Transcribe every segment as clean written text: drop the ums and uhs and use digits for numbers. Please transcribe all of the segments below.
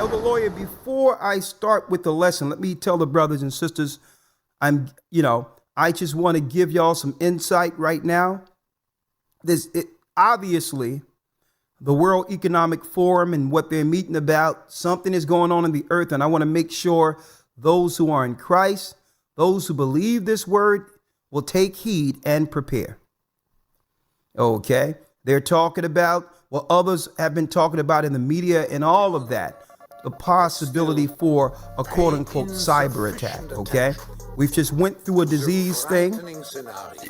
Elder Lawyer, before I start with the lesson, let me tell the brothers and sisters, I just want to give y'all some insight right now. Obviously, the World Economic Forum and what they're meeting about, something is going on in the earth, and I want to make sure those who are in Christ, those who believe this word, will take heed and prepare. Okay? They're talking about what others have been talking about in the media and all of that, the possibility for a quote-unquote cyber attack, okay? We've just went through a disease thing,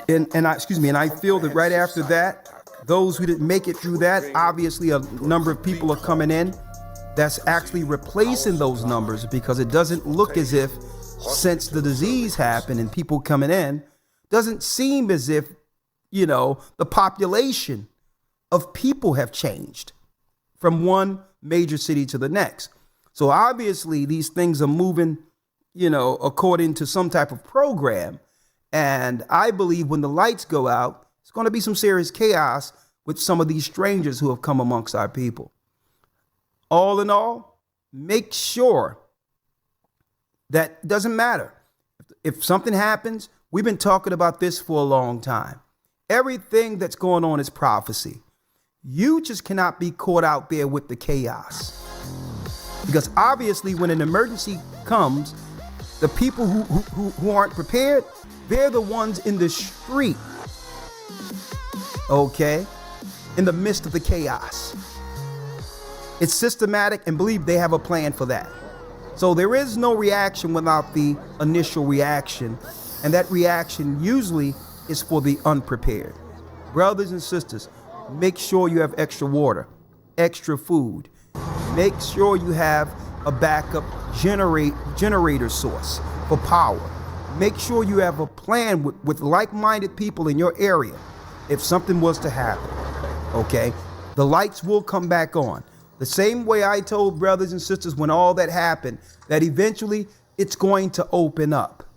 and I feel that right after that, those who didn't make it through that, obviously a number of people are coming in that's actually replacing those numbers, because it doesn't look as if, since the disease happened and people coming in, doesn't seem as if, the population of people have changed from one major city to the next. So obviously these things are moving, according to some type of program. And I believe when the lights go out, it's going to be some serious chaos with some of these strangers who have come amongst our people. All in all, make sure that it doesn't matter. If something happens, we've been talking about this for a long time. Everything that's going on is prophecy. You just cannot be caught out there with the chaos. Because obviously when an emergency comes, the people who aren't prepared, they're the ones in the street, okay, in the midst of the chaos. It's systematic, and believe they have a plan for that. So there is no reaction without the initial reaction, and that reaction usually is for the unprepared. Brothers and sisters, make sure you have extra water, extra food. Make sure you have a backup generator source for power. Make sure you have a plan with like-minded people in your area if something was to happen, okay? The lights will come back on. The same way I told brothers and sisters when all that happened, that eventually it's going to open up.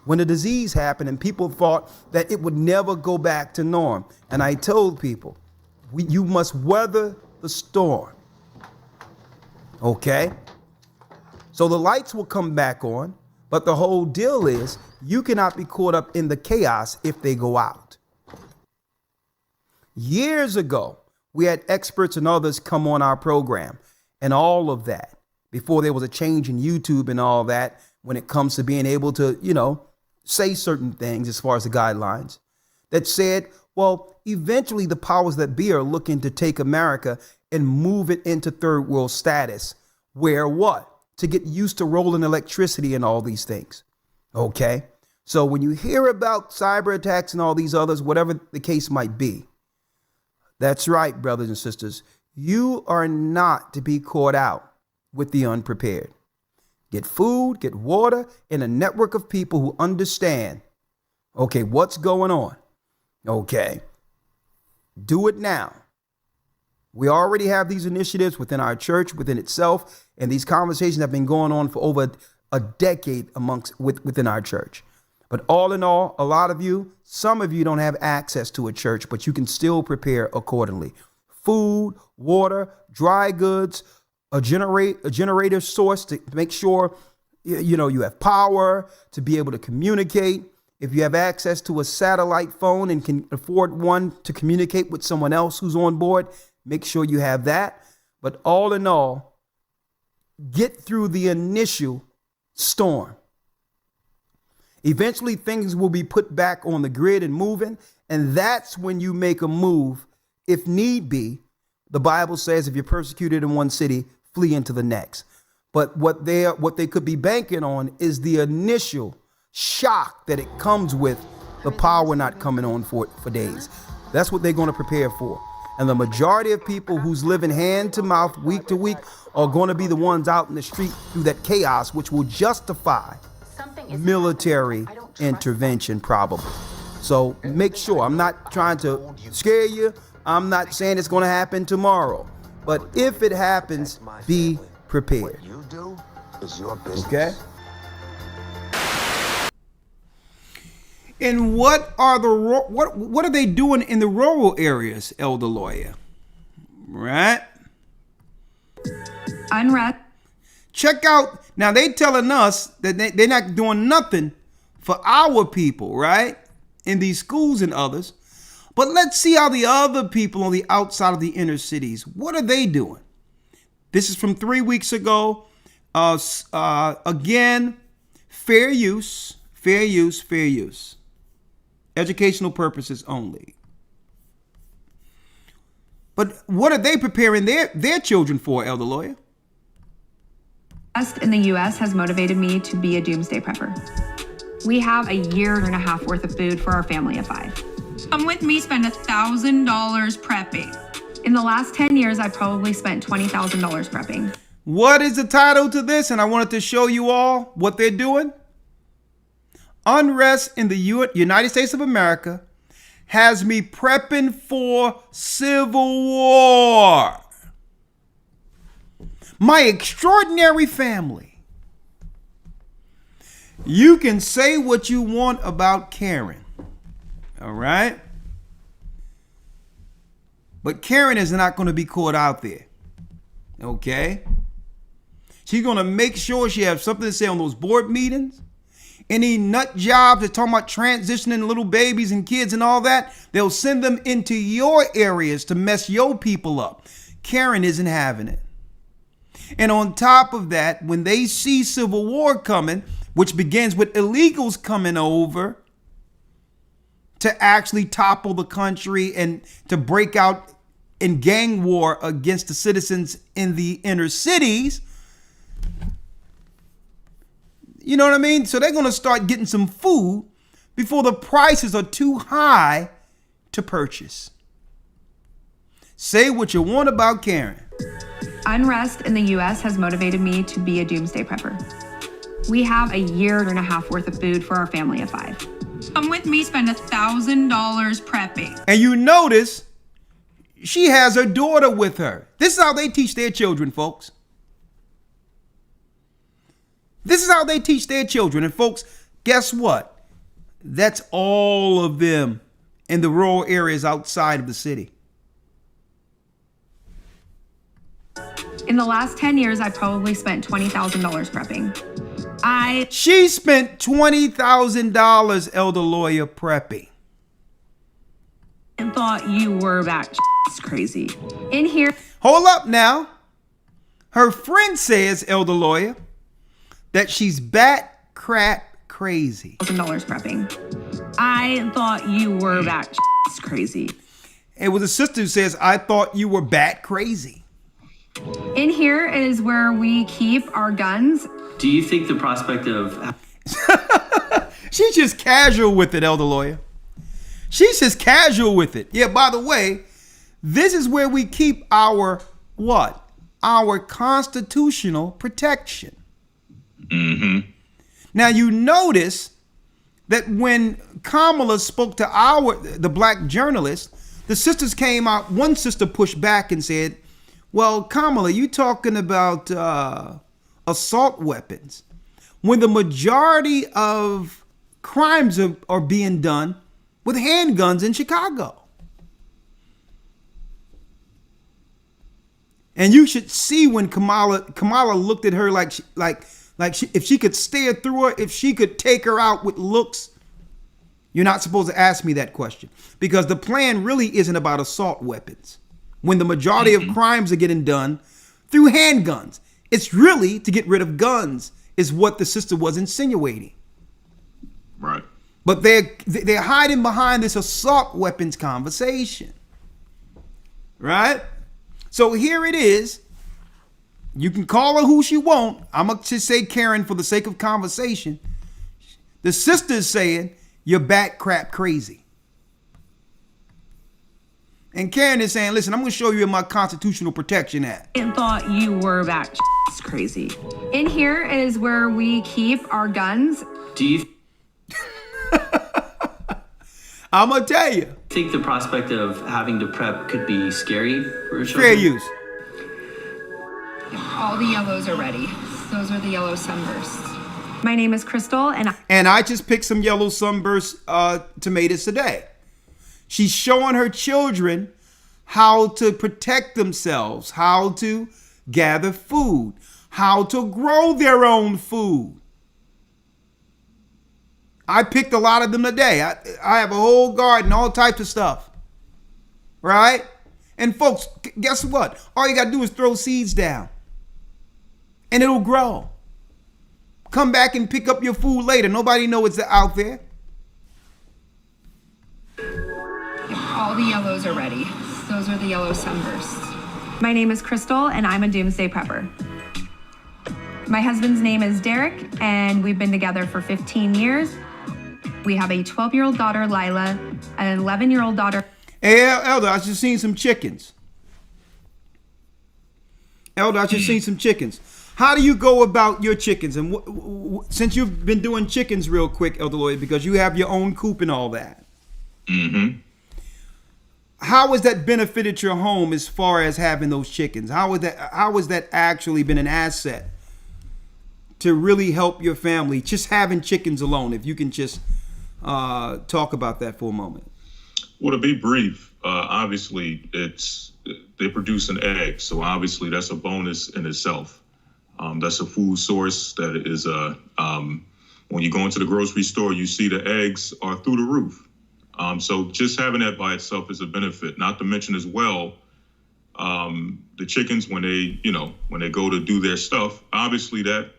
When the disease happened and people thought that it would never go back to norm. And I told people, you must weather the storm. Okay? So the lights will come back on, but the whole deal is you cannot be caught up in the chaos if they go out. Years ago, we had experts and others come on our program and all of that before there was a change in YouTube and all that when it comes to being able to, say certain things as far as the guidelines that said, well, eventually the powers that be are looking to take America and move it into third world status, where what? To get used to rolling electricity and all these things. Okay. So when you hear about cyber attacks and all these others, whatever the case might be, that's right, brothers and sisters, you are not to be caught out with the unprepared. Get food, get water, and a network of people who understand, okay, what's going on? Okay. Do it now. We already have these initiatives within our church, within itself, and these conversations have been going on for over a decade within our church. But all in all, a lot of you, some of you don't have access to a church, but you can still prepare accordingly. Food, water, dry goods, a generator source to make sure, you have power to be able to communicate. If you have access to a satellite phone and can afford one to communicate with someone else who's on board, make sure you have that. But all in all, get through the initial storm. Eventually, things will be put back on the grid and moving. And that's when you make a move, if need be. The Bible says if you're persecuted in one city, flee into the next. But what they could be banking on is the initial shock that it comes with the power not coming on for days. That's what they're going to prepare for. And the majority of people who's living hand to mouth, week to week, are going to be the ones out in the street through that chaos, which will justify military intervention probably. So make sure, I'm not trying to scare you. I'm not saying it's going to happen tomorrow. But if it happens, be prepared. What you do is your business. Okay? And what are they doing in the rural areas, Elder Lawyer? Right? Unrest. Check out, now they telling us that they're not doing nothing for our people, right? In these schools and others. But let's see how the other people on the outside of the inner cities, what are they doing? This is from 3 weeks ago. Again, fair use. Educational purposes only. But what are they preparing their children for, Elder Lawyer? In the U.S. has motivated me to be a doomsday prepper. We have a year and a half worth of food for our family of 5. Come with me, spend $1,000 prepping. In the last 10 years, I've probably spent $20,000 prepping. What is the title to this? And I wanted to show you all what they're doing. Unrest in the United States of America has me prepping for civil war. My extraordinary family. You can say what you want about Karen. All right? But Karen is not going to be caught out there. Okay? She's going to make sure she has something to say on those board meetings. Any nut jobs that talking about transitioning little babies and kids and all that, they'll send them into your areas to mess your people up. Karen isn't having it. And on top of that, when they see civil war coming, which begins with illegals coming over to actually topple the country and to break out in gang war against the citizens in the inner cities, you know what I mean? So they're going to start getting some food before the prices are too high to purchase. Say what you want about Karen. Unrest in the U.S. has motivated me to be a doomsday prepper. We have a year and a half worth of food for our family of 5. Come with me, spend $1,000 prepping. And you notice she has her daughter with her. This is how they teach their children, folks. This is how they teach their children. And folks, guess what? That's all of them in the rural areas outside of the city. In the last 10 years, I've probably spent $20,000 prepping. She spent $20,000, Elder Lawyer, prepping. I thought you were back crazy. In here. Hold up now. Her friend says, Elder Lawyer, that she's bat crap crazy. $1,000 prepping. I thought you were back crazy. It was a sister who says, I thought you were bat crazy. In here is where we keep our guns. Do you think the prospect of... She's just casual with it, Elder Lawyer. She's just casual with it. Yeah, by the way, this is where we keep our what? Our constitutional protection. Mm-hmm. Now, you notice that when Kamala spoke to the black journalist, the sisters came out. One sister pushed back and said, well, Kamala, you talking about assault weapons when the majority of crimes are being done with handguns in Chicago. And you should see when Kamala looked at her like if she could stare through her, if she could take her out with looks. You're not supposed to ask me that question because the plan really isn't about assault weapons. When the majority of crimes are getting done through handguns, it's really to get rid of guns is what the sister was insinuating. Right. But they're hiding behind this assault weapons conversation. Right? So here it is. You can call her who she want. I'm going to just say Karen for the sake of conversation. The sister's saying you're bat crap crazy. And Karen is saying, listen, I'm going to show you in my Constitutional Protection Act. I thought you were back crazy. In here is where we keep our guns. Do you I'm going to tell you. think the prospect of having to prep could be scary for children? Fair use. All the yellows are ready. Those are the yellow sunbursts. My name is Crystal, and I just picked some yellow sunburst tomatoes today. She's showing her children how to protect themselves, how to gather food, how to grow their own food. I picked a lot of them today. I have a whole garden, all types of stuff. Right? And folks, guess what? All you got to do is throw seeds down. And it'll grow. Come back and pick up your food later. Nobody knows it's out there. All the yellows are ready. Those are the yellow sunbursts. My name is Crystal, and I'm a doomsday prepper. My husband's name is Derek, and we've been together for 15 years. We have a 12-year-old daughter, Lila, an 11-year-old daughter. Hey, Elder, I just seen some chickens. How do you go about your chickens? And since you've been doing chickens real quick, Elder Lloyd, because you have your own coop and all that. Mm-hmm. How has that benefited your home as far as having those chickens? How has that actually been an asset to really help your family? Just having chickens alone, if you can just talk about that for a moment. Well, to be brief, obviously they produce an egg, so obviously that's a bonus in itself. That's a food source that is when you go into the grocery store, you see the eggs are through the roof. So just having that by itself is a benefit. Not to mention as well, the chickens when they go to do their stuff, obviously that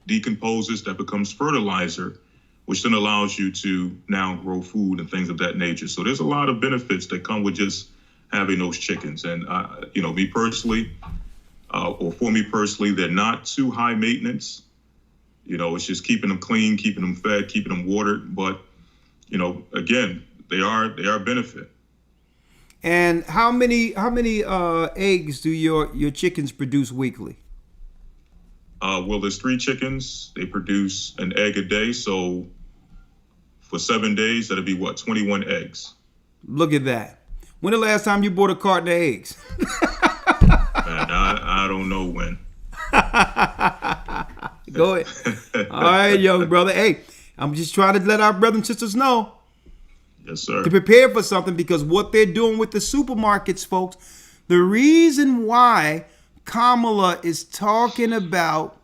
decomposes, that becomes fertilizer, which then allows you to now grow food and things of that nature. So there's a lot of benefits that come with just having those chickens. And me personally, for me personally, they're not too high maintenance. It's just keeping them clean, keeping them fed, keeping them watered. But again, they are a benefit. And how many eggs do your chickens produce weekly? Well, there's 3 chickens. They produce an egg a day. So for 7 days, that'll be 21 eggs. Look at that. When the last time you bought a carton of eggs? Man, I don't know when. Go ahead. All right, young brother. Hey, I'm just trying to let our brothers and sisters know. Yes, sir. To prepare for something, because what they're doing with the supermarkets, folks, the reason why Kamala is talking about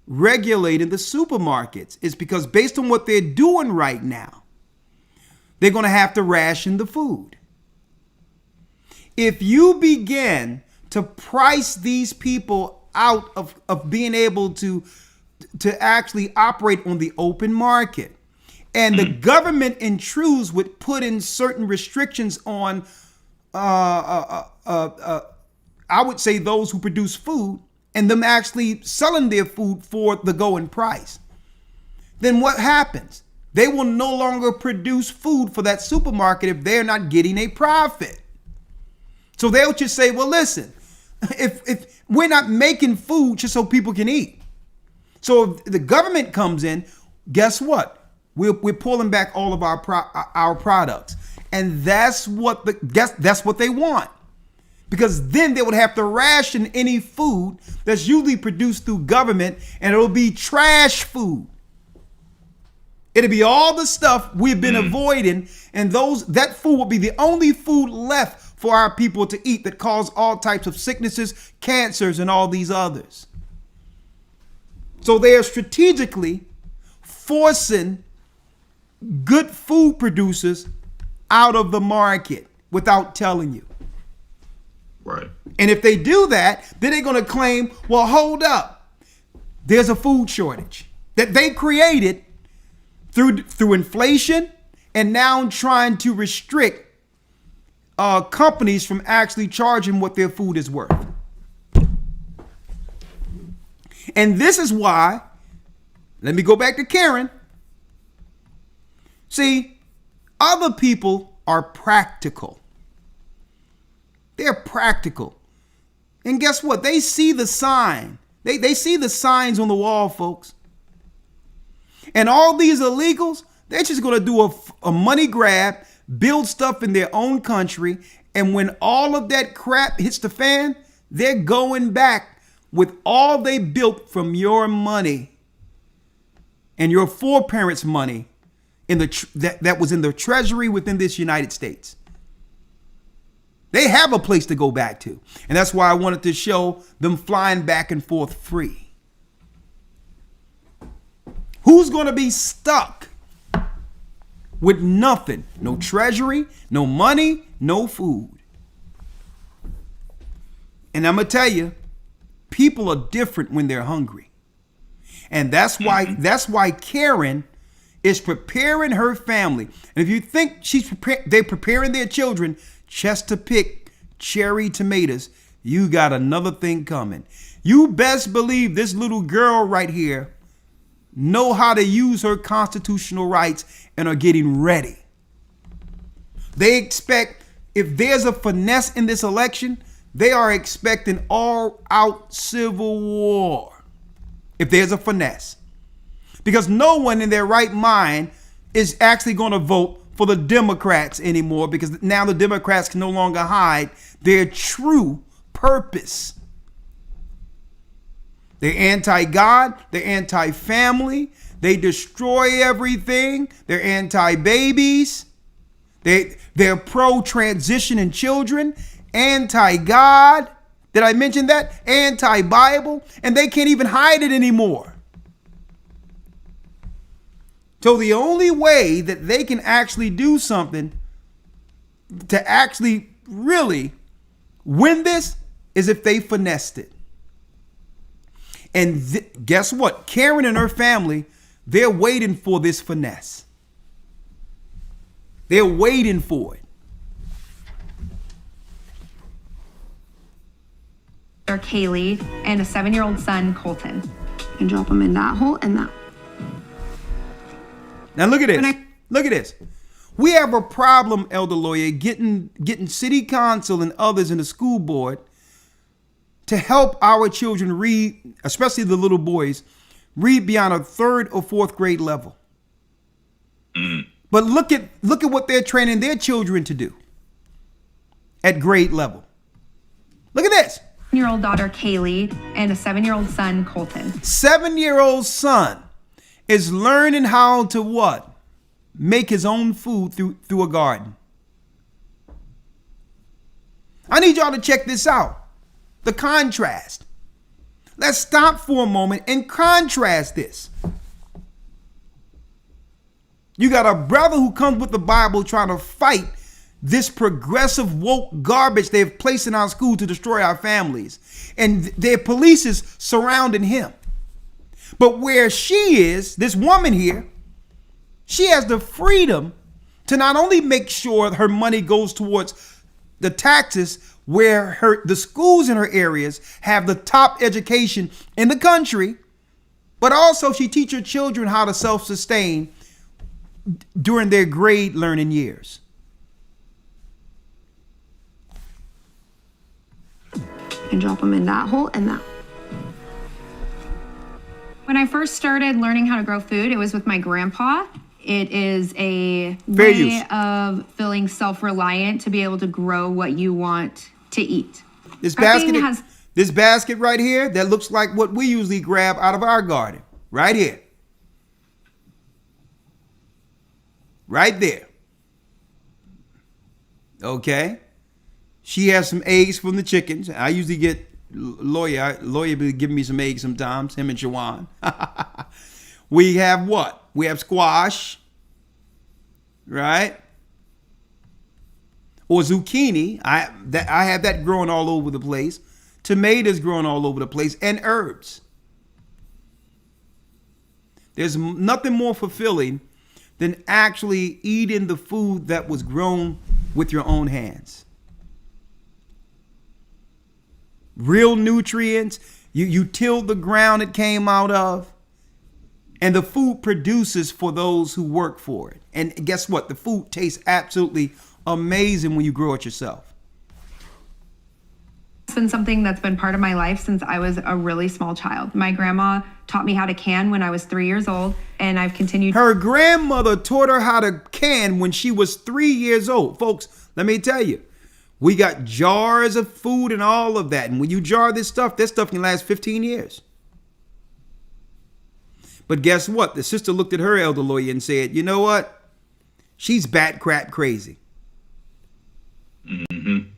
regulating the supermarkets is because based on what they're doing right now, they're going to have to ration the food. If you begin to price these people out of being able to actually operate on the open market, and the government intrudes with putting certain restrictions on, I would say, those who produce food, and them actually selling their food for the going price, then what happens? They will no longer produce food for that supermarket if they're not getting a profit. So they'll just say, well, listen, if we're not making food just so people can eat. So if the government comes in, guess what? We're pulling back all of our products, and that's what they want, because then they would have to ration any food that's usually produced through government, and it'll be trash food. It'll be all the stuff we've been avoiding, and that food will be the only food left for our people to eat that cause all types of sicknesses, cancers, and all these others. So they are strategically forcing good food producers out of the market without telling you. Right. And if they do that, then they're going to claim, well, hold up. There's a food shortage that they created through inflation, and now trying to restrict companies from actually charging what their food is worth. And this is why, let me go back to Karen. See, other people are practical. They're practical. And guess what? They see the sign. They see the signs on the wall, folks. And all these illegals, they're just going to do a money grab, build stuff in their own country. And when all of that crap hits the fan, they're going back with all they built from your money and your foreparents' money that was in the treasury within this United States. They have a place to go back to. And that's why I wanted to show them flying back and forth free. Who's going to be stuck with nothing? No treasury, no money, no food. And I'm going to tell you, people are different when they're hungry. And that's why Karen is preparing her family. And if you think they're preparing their children just to pick cherry tomatoes, you got another thing coming. You best believe this little girl right here know how to use her constitutional rights and are getting ready. They expect, if there's a finesse in this election, they are expecting all-out civil war. If there's a finesse. Because no one in their right mind is actually going to vote for the Democrats anymore, because now the Democrats can no longer hide their true purpose. They're anti-God, they're anti-family, they destroy everything, they're anti-babies, they're pro-transition in children, anti-God, did I mention that? Anti-Bible, and they can't even hide it anymore. So the only way that they can actually do something to actually really win this is if they finessed it. And guess what? Karen and her family, they're waiting for this finesse. They're waiting for it. Kaylee and a 7-year-old son, Colton. And drop them in that hole and that. Now look at this. Look at this. We have a problem, Elder Lawyer, getting city council and others in the school board to help our children read, especially the little boys, read beyond a 3rd or 4th grade level. But look at what they're training their children to do at grade level. Look at this. 7-year-old daughter, Kaylee, and a 7-year-old son, Colton. 7-year-old son is learning how to what? Make his own food through a garden. I need y'all to check this out. The contrast. Let's stop for a moment and contrast this. You got a brother who comes with the Bible trying to fight this progressive woke garbage they've placed in our school to destroy our families. And their police is surrounding him. But where she is, this woman here, she has the freedom to not only make sure her money goes towards the taxes where the schools in her areas have the top education in the country, but also she teaches her children how to self-sustain during their grade learning years. And drop them in that hole and that. When I first started learning how to grow food, it was with my grandpa. It is a way of feeling self-reliant to be able to grow what you want to eat. This basket right here, that looks like what we usually grab out of our garden. Right here. Right there. Okay. She has some eggs from the chickens. I usually get Lawyer be giving me some eggs sometimes, him and Shawan. We have what? We have squash, right? Or zucchini. I have that growing all over the place. Tomatoes growing all over the place, and herbs. There's nothing more fulfilling than actually eating the food that was grown with your own hands. Real nutrients. You tilled the ground it came out of. And the food produces for those who work for it. And guess what? The food tastes absolutely amazing when you grow it yourself. It's been something that's been part of my life since I was a really small child. My grandma taught me how to can when I was 3 years old, and I've continued. Her grandmother taught her how to can when she was 3 years old. Folks, let me tell you, we got jars of food and all of that. And when you jar this stuff can last 15 years. But guess what? The sister looked at her elder lawyer and said, you know what? She's bat crap crazy. Mm-hmm.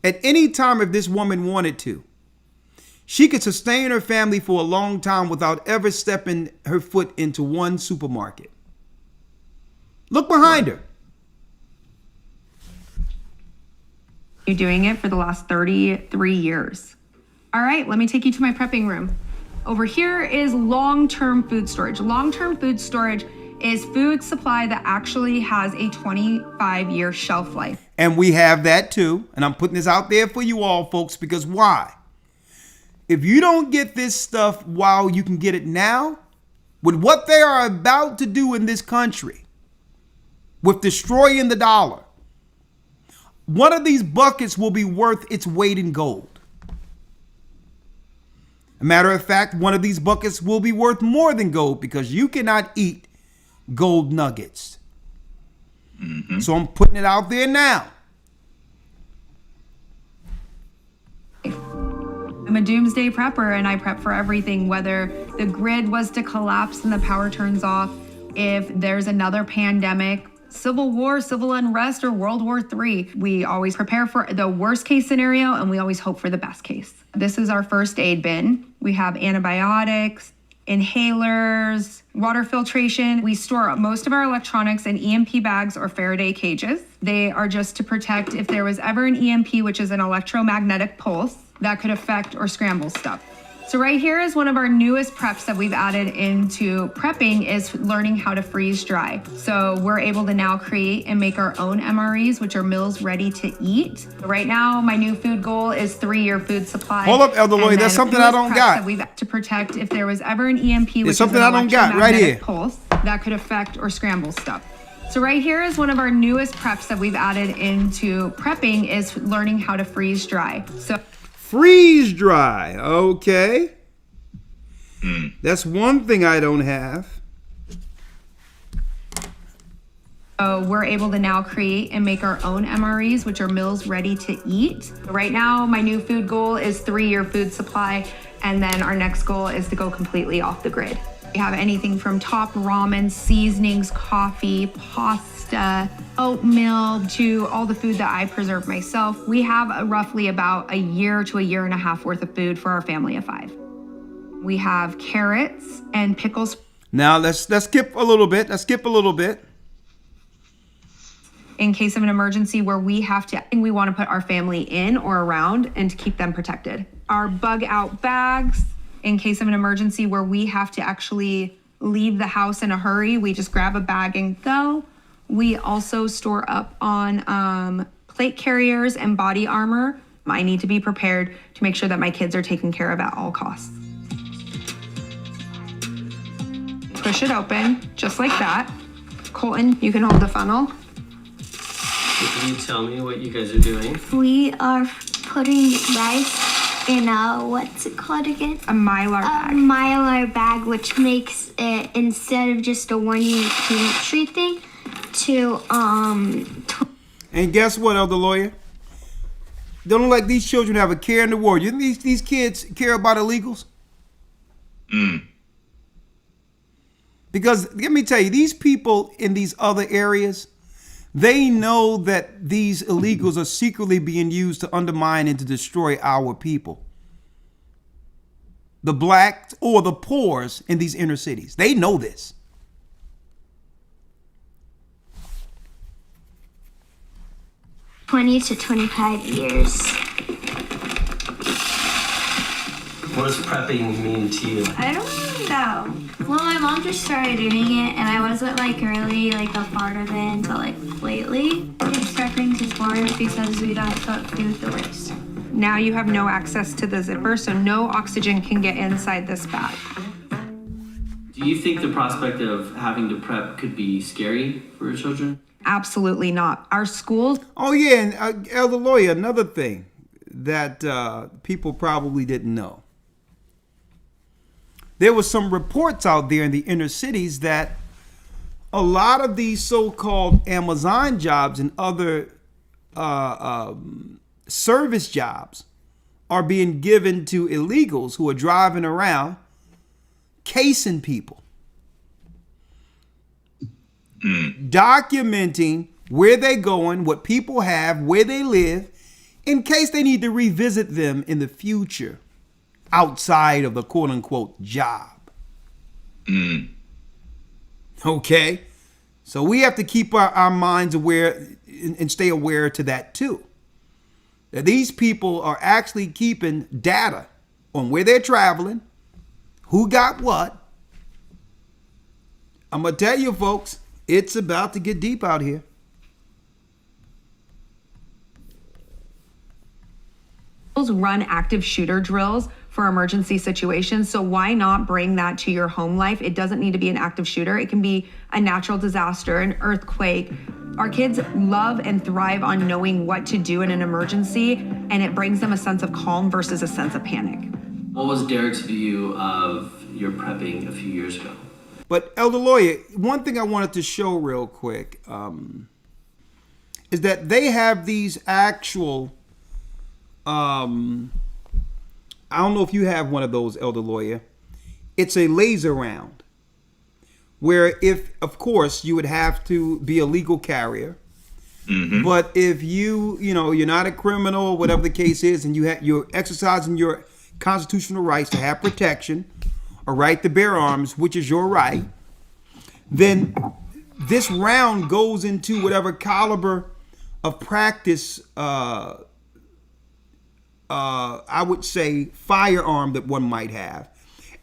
At any time, if this woman wanted to, She could sustain her family for a long time without ever stepping her foot into one supermarket. Look behind her. You're doing it for the last 33 years. All right, let me take you to my prepping room. Over here is long-term food storage. Long-term food storage is food supply that actually has a 25-year shelf life. And we have that too. And I'm putting this out there for you all, folks, because why? If you don't get this stuff while you can get it now, with what they are about to do in this country, with destroying the dollar, one of these buckets will be worth its weight in gold. A matter of fact, one of these buckets will be worth more than gold because you cannot eat gold nuggets. So I'm putting it out there now. I'm a doomsday prepper and I prep for everything, whether the grid was to collapse and the power turns off, if there's another pandemic, civil war, civil unrest, or World War III. We always prepare for the worst case scenario and we always hope for the best case. This is our first aid bin. We have antibiotics, inhalers, water filtration. We store most of our electronics in EMP bags or Faraday cages. They are just to protect if there was ever an EMP, which is an electromagnetic pulse that could affect or scramble stuff. So right here is one of our newest preps that we've added into prepping is learning how to freeze dry. So we're able to now create and make our own MREs, which are meals ready to eat. Right now, my new food goal is 3-year food supply. Hold up, Elder Lloyd, that's something I don't got. That we've to protect if there was ever an EMP, which It's something is an I don't got right here. pulse that could affect or scramble stuff. So right here is one of our newest preps that we've added into prepping is learning how to freeze dry. So Freeze dry. Okay. That's one thing I don't have. So we're able to now create and make our own MREs, which are meals ready to eat. Right now, my new food goal is 3-year food supply. And then our next goal is to go completely off the grid. We have anything from top ramen, seasonings, coffee, pasta, oatmeal, to all the food that I preserve myself. We have roughly about a year to a year and a half worth of food for our family of 5. We have carrots and pickles. Now let's skip a little bit. In case of an emergency where we want to put our family in or around and to keep them protected. Our bug out bags, in case of an emergency where we have to actually leave the house in a hurry, we just grab a bag and go. We also store up on plate carriers and body armor. I need to be prepared to make sure that my kids are taken care of at all costs. Push it open, just like that. Colton, you can hold the funnel. Can you tell me what you guys are doing? We are putting rice in a, what's it called again? A Mylar bag. A Mylar bag, which makes it, instead of just a 1-unit pantry thing, to, And guess what, Elder Lawyer? Don't look like these children have a care in the world. You think these kids care about illegals? Because let me tell you, these people in these other areas, they know that these illegals are secretly being used to undermine and to destroy our people. The blacks or the poors in these inner cities. They know this. $20 to $25 years. What does prepping mean to you? I don't really know. Well, my mom just started doing it, and I wasn't really a part of it until lately. Prepping is boring because we don't put food the waste. Now you have no access to the zipper, so no oxygen can get inside this bag. Do you think the prospect of having to prep could be scary for your children? Absolutely not. Our schools. Oh, yeah, and Elder Lawyer, another thing that people probably didn't know. There was some reports out there in the inner cities that a lot of these so-called Amazon jobs and other service jobs are being given to illegals who are driving around casing people, documenting where they're going, what people have, where they live, in case they need to revisit them in the future. outside of the quote unquote job. Okay. So we have to keep our minds aware and stay aware to that too. That these people are actually keeping data on where they're traveling, who got what. I'm going to tell you, folks, it's about to get deep out here. Run active shooter drills for emergency situations. So why not bring that to your home life? It doesn't need to be an active shooter. It can be a natural disaster, an earthquake. Our kids love and thrive on knowing what to do in an emergency, and it brings them a sense of calm versus a sense of panic. What was Derek's view of your prepping a few years ago? But Elder Lawyer, one thing I wanted to show real quick is that they have these actual, I don't know if you have one of those, Elder Lawyer. It's a laser round where if, of course, you would have to be a legal carrier. Mm-hmm. But if you're not a criminal, whatever the case is, and you're exercising your constitutional rights to have protection, a right to bear arms, which is your right, then this round goes into whatever caliber of practice, I would say, firearm that one might have.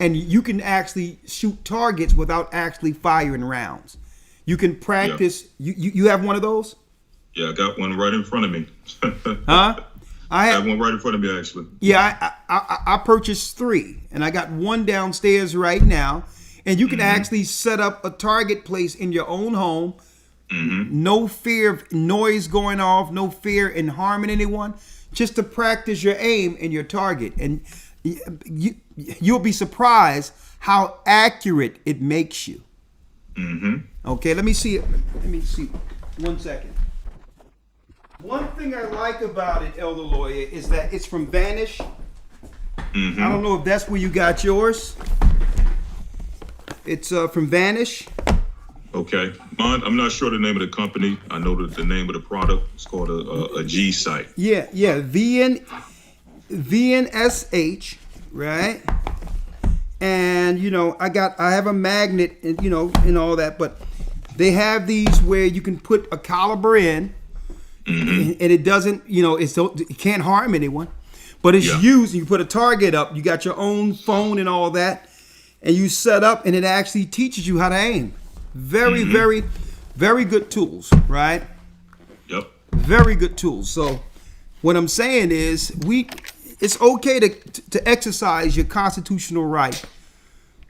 And you can actually shoot targets without actually firing rounds. You can practice. Yeah. You have one of those? Yeah, I got one right in front of me. Huh? I have one right in front of me, actually. Yeah, I purchased 3, and I got one downstairs right now. And you can actually set up a target place in your own home. Mm-hmm. No fear of noise going off, no fear in harming anyone, just to practice your aim and your target. And you'll be surprised how accurate it makes you. Mm-hmm. Okay, let me see it. Let me see. 1 second. One thing I like about it, Elder Lawyer, is that it's from Vanish. Mm-hmm. I don't know if that's where you got yours. It's from Vanish. Okay. I'm not sure the name of the company. I know the name of the product. It's called a G site. Yeah. VNSH, right? And I have a magnet and and all that, but they have these where you can put a caliber in, and it doesn't, it can't harm anyone, but it's used. You put a target up. You got your own phone and all that, and you set up, and it actually teaches you how to aim. Very, very, very good tools, right? Yep. Very good tools. So what I'm saying is it's okay to exercise your constitutional right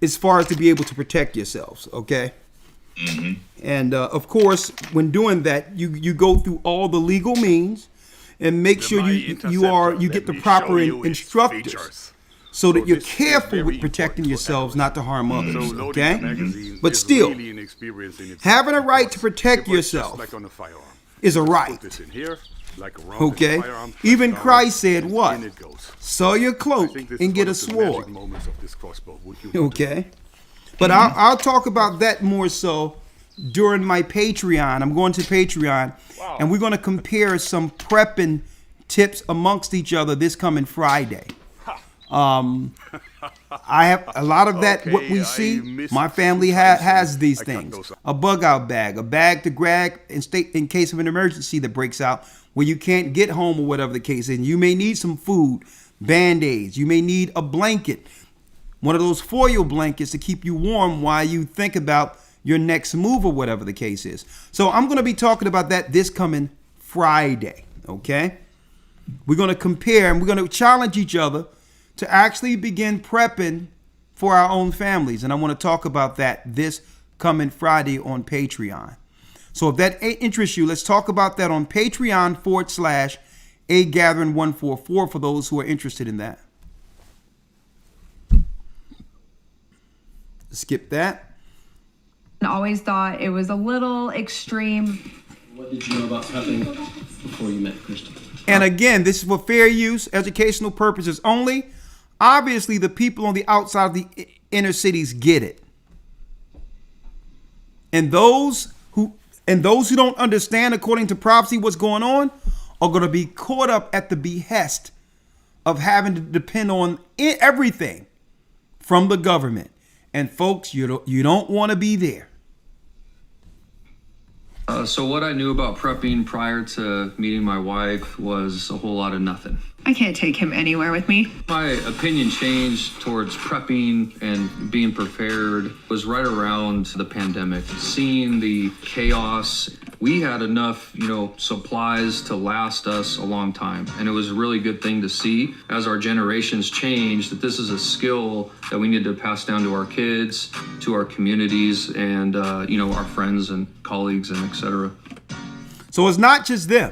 as far as to be able to protect yourselves, okay? Mm-hmm. And of course, when doing that, you go through all the legal means and make sure you get the proper instructors, so that you're careful with protecting yourselves not to harm others, okay? But still, having a right to protect yourself is a right, okay? Even Christ said what? Sell your cloak and get a sword, okay? But I'll talk about that more so during my Patreon. I'm going to Patreon, and we're going to compare some prepping tips amongst each other this coming Friday. I have a lot of that. What we see, my family has these things: a bug out bag, a bag to grab in case of an emergency that breaks out where you can't get home or whatever the case is. And you may need some food, Band-Aids. You may need a blanket, one of those foil blankets to keep you warm while you think about your next move or whatever the case is. So I'm going to be talking about that this coming Friday. Okay, we're going to compare and we're going to challenge each other to actually begin prepping for our own families. And I want to talk about that this coming Friday on Patreon. So if that interests you, let's talk about that on Patreon /AGathering144 for those who are interested in that. Skip that. I always thought it was a little extreme. What did you know about prepping before you met Christian? And again, this is for fair use, educational purposes only. Obviously, the people on the outside of the inner cities get it. And those who don't understand according to prophecy what's going on are going to be caught up at the behest of having to depend on everything from the government. And folks, you don't want to be there. So what I knew about prepping prior to meeting my wife was a whole lot of nothing. I can't take him anywhere with me. My opinion changed towards prepping and being prepared was right around the pandemic. Seeing the chaos, we had enough, supplies to last us a long time. And it was a really good thing to see as our generations change that this is a skill that we need to pass down to our kids, to our communities, and, our friends and colleagues and et cetera. So it's not just them.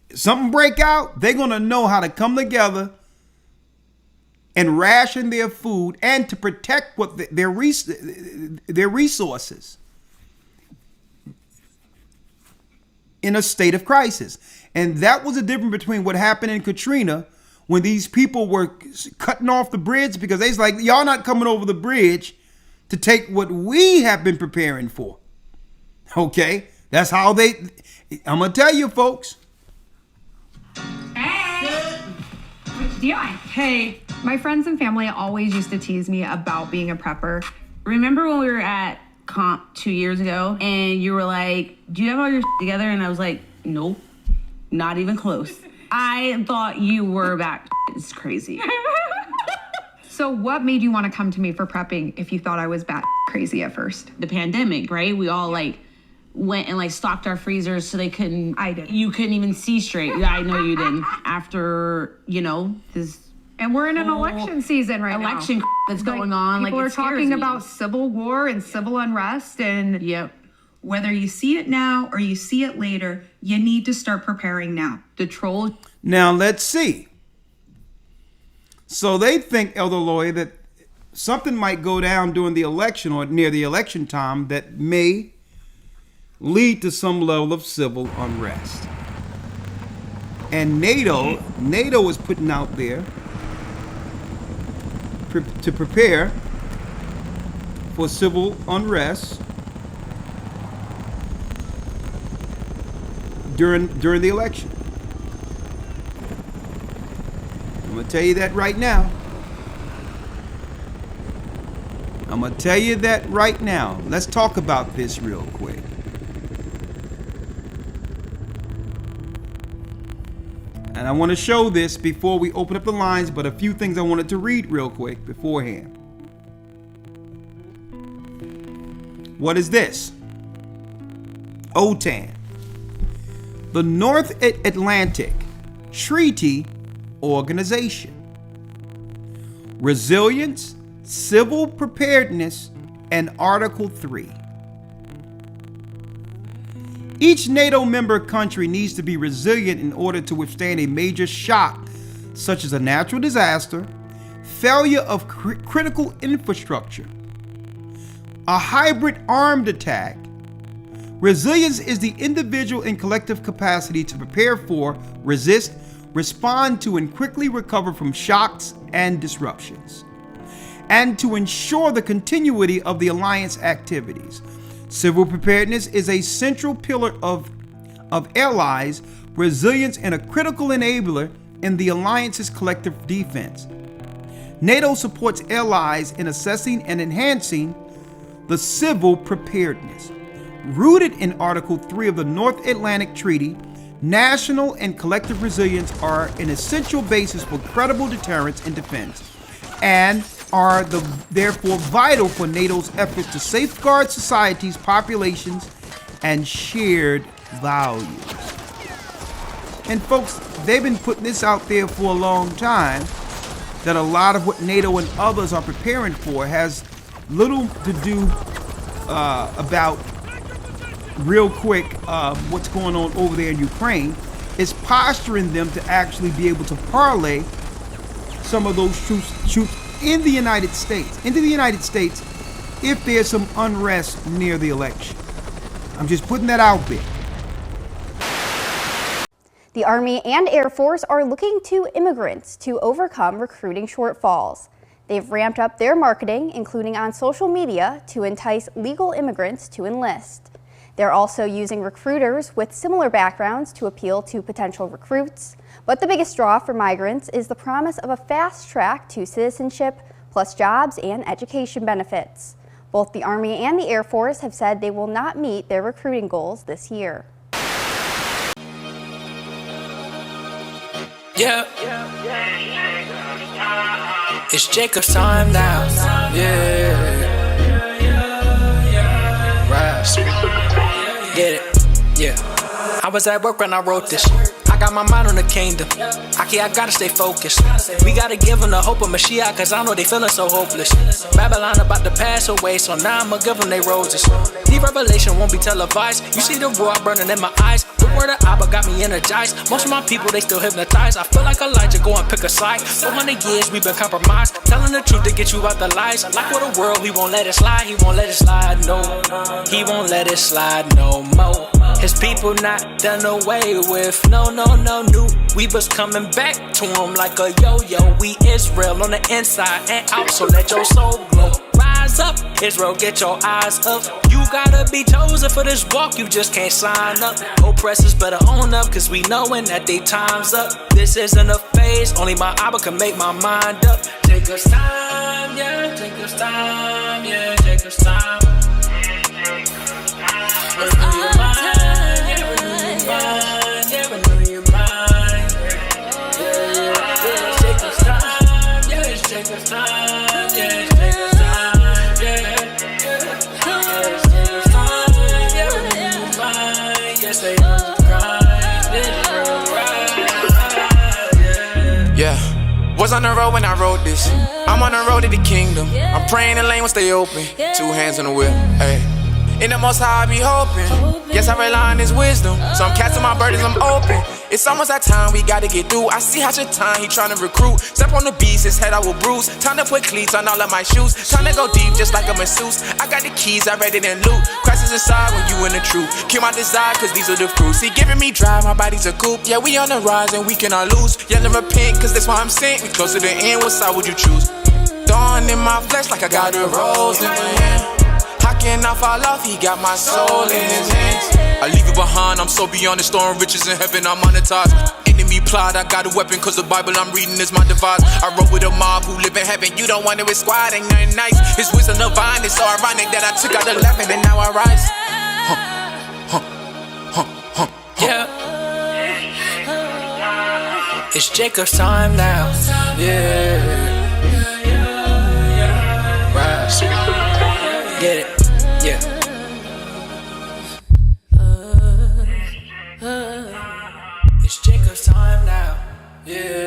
If something break out, they're going to know how to come together and ration their food and to protect their resources in a state of crisis. And that was the difference between what happened in Katrina, when these people were cutting off the bridge because they's like, y'all not coming over the bridge to take what we have been preparing for. Okay? That's how I'm going to tell you, folks. Hey! What you doing? Hey, my friends and family always used to tease me about being a prepper. Remember when we were at comp 2 years ago and you were like, do you have all your together? And I was like, nope, not even close. I thought you were back. It's crazy. So what made you want to come to me for prepping if you thought I was bat crazy at first? The pandemic, right? We all went and stocked our freezers so they couldn't. I did. You couldn't even see straight. Yeah, I know you didn't. After, this. And we're in an election season right now. Election that's going on. People are talking about civil war and civil unrest, and yep. Whether you see it now or you see it later, you need to start preparing now. The troll. Now let's see. So they think, Elder Lawyer, that something might go down during the election or near the election time that may lead to some level of civil unrest. And NATO is putting out there to prepare for civil unrest during the election. I'm going to tell you that right now. Let's talk about this real quick. And I want to show this before we open up the lines, but a few things I wanted to read real quick beforehand. What is this? OTAN, the North Atlantic Treaty Organization. Resilience, Civil Preparedness, and Article 3. Each NATO member country needs to be resilient in order to withstand a major shock, such as a natural disaster, failure of critical infrastructure, a hybrid armed attack. Resilience is the individual and collective capacity to prepare for, resist, respond to, and quickly recover from shocks and disruptions, and to ensure the continuity of the alliance activities. Civil preparedness is a central pillar of allies' resilience and a critical enabler in the alliance's collective defense. NATO supports allies in assessing and enhancing the civil preparedness. Rooted in Article 3 of the North Atlantic Treaty, national and collective resilience are an essential basis for credible deterrence and defense, and are therefore vital for NATO's efforts to safeguard societies, populations, and shared values. And folks, they've been putting this out there for a long time, that a lot of what NATO and others are preparing for has little to do about, real quick, what's going on over there in Ukraine. Is posturing them to actually be able to parlay some of those troops into the United States if there's some unrest near the election. I'm just putting that out there. The Army and Air Force are looking to immigrants to overcome recruiting shortfalls. They've ramped up their marketing, including on social media, to entice legal immigrants to enlist. They're also using recruiters with similar backgrounds to appeal to potential recruits. But the biggest draw for migrants is the promise of a fast track to citizenship, plus jobs and education benefits. Both the Army and the Air Force have said they will not meet their recruiting goals this year. Yeah. It's Jacob's time now. Yeah. Rise. Get it. Yeah. I was at work when I wrote this. I got my mind on the kingdom. I gotta stay focused. We gotta give them the hope of Mashiach, cause I know they feeling so hopeless. Babylon about to pass away, so now I'ma give them they roses. The revelation won't be televised. You see the roar burning in my eyes. The word of Abba got me energized. Most of my people, they still hypnotized. I feel like Elijah, go and pick a side. 400 years, we've been compromised. Telling the truth to get you out the lies. Like with the world, he won't let it slide. He won't let it slide, no. He won't let it slide no more. His people not done away with. No. Knew we was coming back to him like a yo-yo. We Israel on the inside and out, so let your soul glow. Rise up, Israel, get your eyes up. You gotta be chosen for this walk, you just can't sign up. Oppressors better own up, cause we knowin' that they time's up. This isn't a phase, only my Abba can make my mind up. Take us time, yeah, take us time, yeah, take us time. Renew your mind, yeah, renew your mind, yeah, renew your mind. Yeah, take us time, yeah, it's take us time, yeah, it's take us time, yeah. It's take us time, yeah, renew your mind, yes, they was on the road when I wrote this. I'm on the road to the kingdom. I'm praying the lane will stay open. 2 hands on the wheel, ayy. In the most high I be hoping. Yes, I rely on his wisdom. So I'm casting my burdens, I'm open. It's almost that time we gotta get through. I see how your time, he tryna recruit. Step on the beast, his head I will bruise. Time to put cleats on all of my shoes. Time to go deep just like a masseuse. I got the keys, I ready than loot. Christ is inside when you in the truth. Kill my desire, cause these are the fruits. He giving me drive, my body's a coupe. Yeah, we on the rise and we cannot lose. Yelling repent, cause that's why I'm sent. We close to the end, what side would you choose? Dawn in my flesh like I got a rose in my hand. How can I fall off? He got my soul in his hands. I leave it behind, I'm so beyond the storm. Riches in heaven, I'm monetized. Enemy plot, I got a weapon, cause the Bible I'm reading is my device. I roll with a mob who live in heaven. You don't want it with squad, ain't nothing nice. His wisdom divine, it's so ironic that I took out 11 and now I rise. Yeah. It's Jacob's time now. Yeah. Rise. Get it. Yeah. It's Jacob's time now. Yeah.